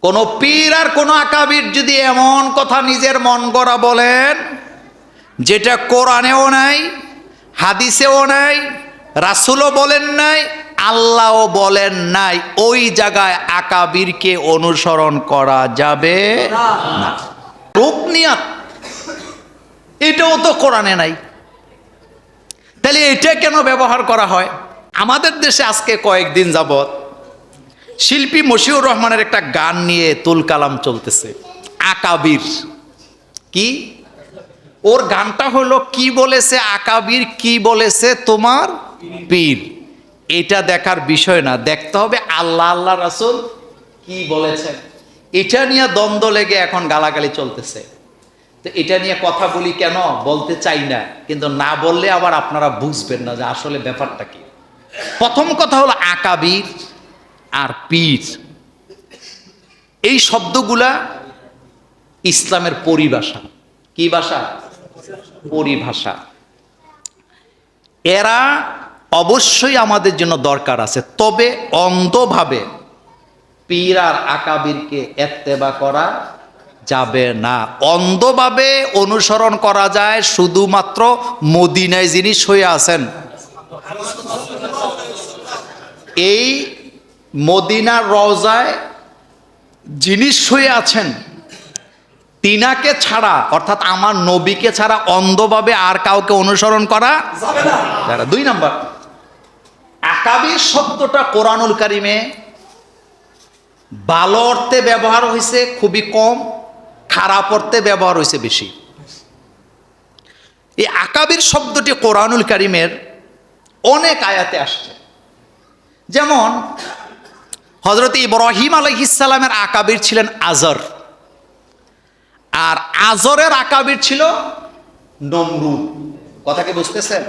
কোন পীর আর কোন আকাবির যদি এমন কথা নিজের মন গড়া বলেন যেটা কোরআনেও নাই, হাদিসেও নাই, রাসূলও বলেন নাই, আল্লাহও বলেন নাই, ওই জায়গায় আকাবিরকে অনুসরণ করা যাবে না। রুকনিয়াত এটাও তো কোরআনে নাই, তাহলে এটা কেন ব্যবহার করা হয়? আমাদের দেশে আজকে কয়েকদিন যাবত শিল্পী মশিউর রহমানের একটা গান নিয়ে তুল কালাম চলতেছে, আকাবির। কি ওর গানটা হলো কি বলেছে আকাবির, কি বলেছে তোমার পীর। এটা দেখার বিষয় না, দেখতে হবে আল্লাহ আল্লাহ রাসূল কি বলেছেন। এটা নিয়ে দ্বন্দ্ব লেগে এখন গালাগালি চলতেছে। তো এটা নিয়ে কথা বলি কেন, বলতে চাই না, কিন্তু না বললে আবার আপনারা বুঝবেন না যে আসলে ব্যাপারটা কি। প্রথম কথা হলো আকাবির আর পীর, এই শব্দগুলা ইসলামের পরিভাষা। কি ভাষা? পরিভাষা। এরা অবশ্যই আমাদের জন্য দরকার আছে, তবে অন্ধভাবে পীর আর আকাবিরকে ইত্তেবা করা যাবে না। অন্ধভাবে অনুসরণ করা যায় শুধুমাত্র মদিনায় যিনি শুয়ে আছেন, এই মদিনার রওজায় যিনি শুয়ে আছেন তিনাকে ছাড়া, অর্থাৎ আমার নবীকে ছাড়া অন্ধভাবে আর কাউকে অনুসরণ করা যাবে না। 2 নাম্বার, আকাবির শব্দটা কোরআনুল কারিমে ভালো অর্থে ব্যবহার হয়েছে খুবই কম, খারাপ অর্থে ব্যবহার হয়েছে বেশি। এই আকাবির শব্দটি কোরআনুল কারিমের অনেক আয়াতে আসছে। যেমন হযরত ইব্রাহিম আলাইহিস সালামের আকাবির ছিলেন আজর, আর আজরের আকাবির ছিল নমরুদ। কথা কি বুঝতেছেন?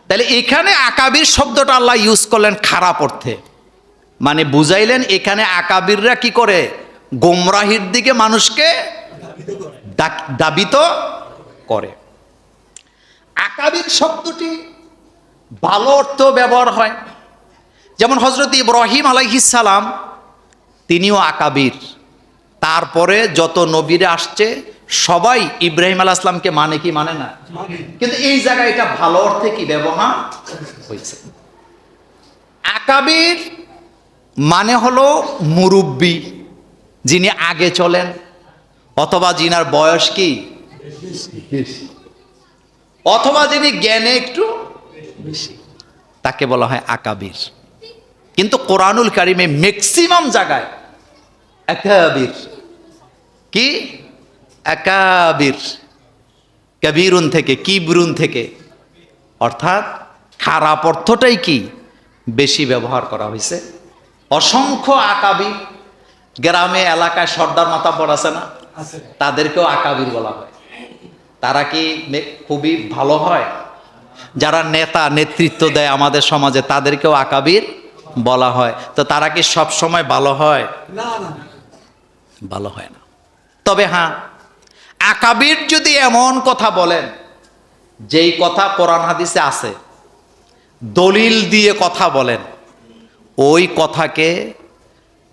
তাহলে এখানে আকাবির শব্দটা আল্লাহ ইউজ করলেন খারাপ অর্থে, মানে বুঝাইলেন এখানে আকাবিররা কি করে, গোমরাহির দিকে মানুষকে দাবিত করে। আকাবির শব্দটি ভালো অর্থ ব্যবহার হয়, যেমন হযরত ইব্রাহিম আলাইহিস সালাম তিনিও আকাবির। তারপরে যত নবীরা আসছে সবাই ইব্রাহিম আলাইহিস সালামকে মানে কি মানে না, কিন্তু এই জায়গায় এটা ভালো অর্থে কি ব্যবহার হয়েছে। আকাবির মানে হলো মুরব্বি, যিনি আগে চলেন, অথবা যিনার বয়স কি বেশি, অথবা যিনি জ্ঞানে একটু বেশি, তাকে বলা হয় আকাবির। কিন্তু কোরআনুল কারিমে ম্যাক্সিমাম জায়গায় আকাবির কি, আকাবির কবিরুন থেকে, কিবরুন থেকে, অর্থাৎ খারাপ অর্থটাই কি বেশি ব্যবহার করা হয়েছে। অসংখ্য আকাবির গ্রামে এলাকায় সর্দার মাতাব্বর আছে না, তাদেরকেও আকাবির বলা হয়। তারা কি খুবই ভালো হয়? যারা নেতা নেতৃত্ব দেয় আমাদের সমাজে তাদেরকেও আকাবির বলা হয়। তো তারা কি সব সময় ভালো হয়? না, ভালো হয় না। তবে হ্যাঁ, আকাবির যদি এমন কথা বলেন যেই কথা কোরআন হাদিসে আছে, দলিল দিয়ে কথা বলেন, ওই কথাকে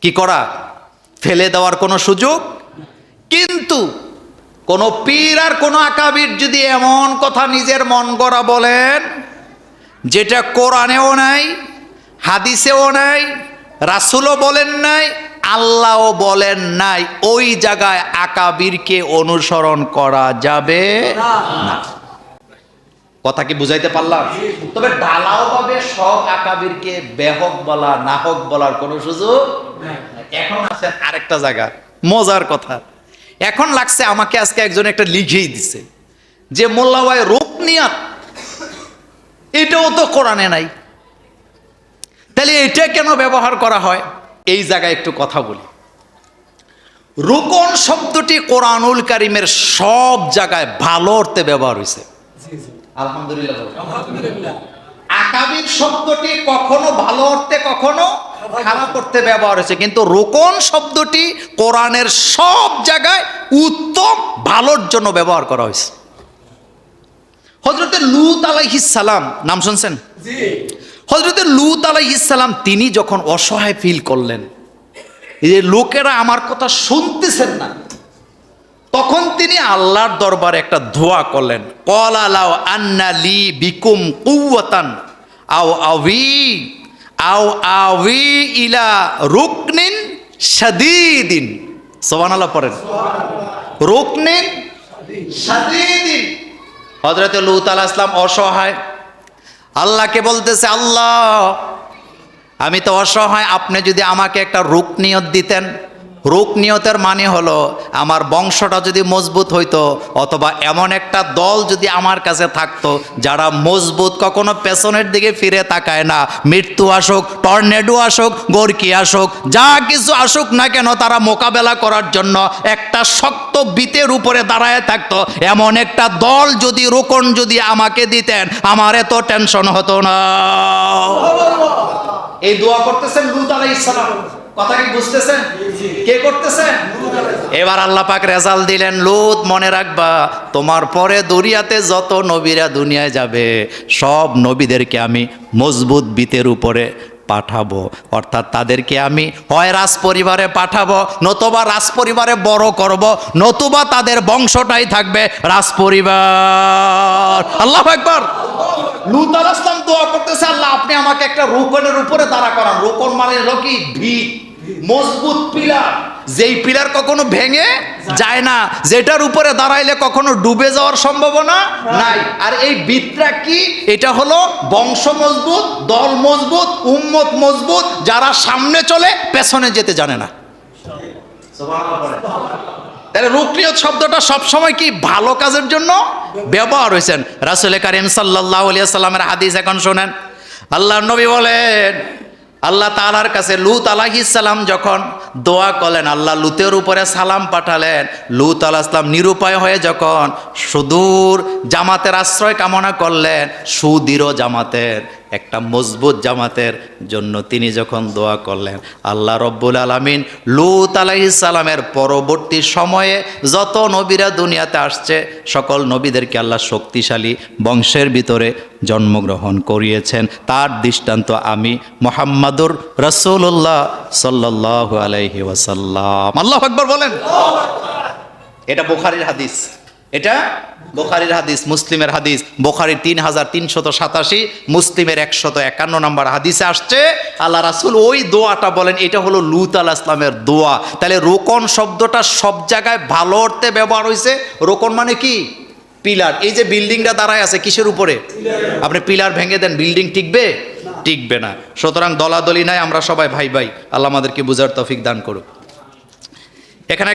কি করা, ফেলে দেওয়ার কোনো সুযোগ। কিন্তু কোন পীর আর কোন আকাবির যদি এমন কথা নিজের মন গড়া বলেন যেটা কোরআনেও নাই, হাদিসেও নাই, রাসূলও বলেন নাই, আল্লাহও বলেন নাই, ওই জায়গায় আকাবিরকে অনুসরণ করা যাবে না। কথা কি বুঝাইতে পারলাম? তবে ঢালাও ভাবে সব আকাবিরকে বেহক বলা, নাহক বলার কোনো সুযোগ নাই। এখন আছেন আরেকটা জায়গা, মজার কথা, এখন লাগছে আমাকে আজকে একজন একটা লিখেই দিছে যে মোল্লা ভাই রুকনিয়াত এটাও তো কোরআনে নাই, তাহলে এটা কেন ব্যবহার করা হয়? এই জায়গায় একটু কথা বলি। রুকন শব্দটি কোরআনুল কারিমের সব জায়গায় ভালো অর্থে ব্যবহার হয়েছে, আলহামদুলিল্লাহ। আকাবির শব্দটি কখনো ভালো অর্থে কখনো খারাপ অর্থে ব্যবহার হয়েছে, কিন্তু রুকন শব্দটি কোরআনের সব জায়গায় উত্তম ভালোর জন্য ব্যবহার করা হয়েছে। হযরত লূত আলাইহিস সালাম নাম শুনছেন? জি। হযরত লূত আলাইহিস সালাম তিনি যখন অসহায় ফিল করলেন, এই যে লোকেরা আমার কথা শুনতেছেন না, তখন তিনি আল্লাহর দরবারে একটা দোয়া করলেন, ক্বালা লাউ আন্না লি বিকুম কুওয়াতান আও আউই ইলা রুকনিন শাদীদিন। সুবহানাল্লাহ পড়েন। রুকনিন শাদীদিন। হযরত লূত আলাইহিস সালাম অসহায়, আল্লাহকে বলতেছে, আল্লাহ আমি তো অসহায়, আপনি যদি আমাকে একটা রুকনিয়ত দিতেন। রুকনিয়তের মানে হলো আমার বংশটা যদি মজবুত হইতো, অথবা এমন একটা দল যদি আমার কাছে থাকতো যারা মজবুত, কখনো পেছনের দিকে ফিরে তাকায় না। মৃত্যু আসুক, টর্নেডো আসুক, গর্কি আসুক, যা কিছু আসুক না কেন, তারা মোকাবেলা করার জন্য একটা শক্ত বিতের উপরে দাঁড়ায় থাকতো। এমন একটা দল যদি, রোকন যদি আমাকে দিতেন, আমার এত টেনশন হতো না। এই দোয়া করতেছেন লূত আলাইহিস সালাম। কথা কি বুঝতেছেন? কে করতেছেন? এবার আল্লাহ পাক রেজাল্ট দিলেন, লূত মনে রাখবা, তোমার পরে দুনিয়াতে যত নবীরা দুনিয়ায় যাবে, সব নবীদেরকে আমি মজবুত বিতের উপরে পাঠাবো। অর্থাৎ তাদেরকে আমি হয় রাজ পরিবারে পাঠাবো, নতুবা রাজ পরিবারে বড় করব, নতুবা তাদের বংশটাই থাকবে রাজ পরিবার। আল্লাহু আকবার। লূত আলাইহিস সালাম দোয়া করতেছে, আল্লাহ আপনি আমাকে একটা রোকনের উপরে দাঁড়া করান। রোকন মানে হলো কি? ভিত, মজবুত পিলার, যেই পিলার কখনো ভেঙে যায় না, যেটার উপরে দাঁড়াইলে কখনো ডুবে যাওয়ার সম্ভাবনা নাই। আর এই ভিতটা কি? এটা হলো বংশ মজবুত, দল মজবুত, উম্মত মজবুত, যারা সামনে চলে পেছনে যেতে জানে না। তাহলে রুকনিয়ত শব্দটা সবসময় কি ভালো কাজের জন্য ব্যবহার হয়েছেন। রাসূল কারীম সাল্লাল্লাহু আলাইহি ওয়াসাল্লামের হাদিস এখন শোনেন। আল্লাহর নবী বলেন, আল্লাহ তাআলার কাছে লূত আলাইহিস সালাম যখন দোয়া করলেন, আল্লাহ লূতের উপরে সালাম পাঠালেন। লূত আলাইহিস সালাম নিরুপায় হয়ে যখন সুদূর জামাতের আশ্রয় কামনা করলেন, সুদৃঢ় জামাতের, একটা মজবুত জামাতের জন্য তিনি যখন দোয়া করলেন, আল্লাহ রব্বুল আলামিন লূত আলাইহিস সালামের পরবর্তী সময়ে যত নবীরা দুনিয়াতে আসছে, সকল নবীদেরকে আল্লাহ শক্তিশালী বংশের ভিতরে জন্মগ্রহণ করিয়েছেন। তার দৃষ্টান্ত আমি মুহাম্মাদুর রাসূলুল্লাহ সাল্লাল্লাহু আলাইহি ওয়াসাল্লাম। আল্লাহু আকবার বলেন। এটা বুখারীর হাদিস, এটা বুখারীর হাদিস, মুসলিমের হাদিস। বুখারীর 3387, মুসলিমের 151 নম্বর হাদিসে আসছে, আল্লাহ রাসূল ওই দোয়াটা বলেন, এটা হলো লূত আলাইহিস সালামের দোয়া। তাহলে রোকন শব্দটা সব জায়গায় ভালো অর্থে ব্যবহার হয়েছে। রোকন মানে কি? পিলার। এই যে বিল্ডিংটা দাঁড়ায় আছে কিসের উপরে? আপনি পিলার ভেঙে দেন, বিল্ডিং টিকবে? টিকবে না। সুতরাং দলাদলি নাই, আমরা সবাই ভাই ভাই। আল্লাহ আমাদেরকে বুঝার তৌফিক দান করুক। এখানে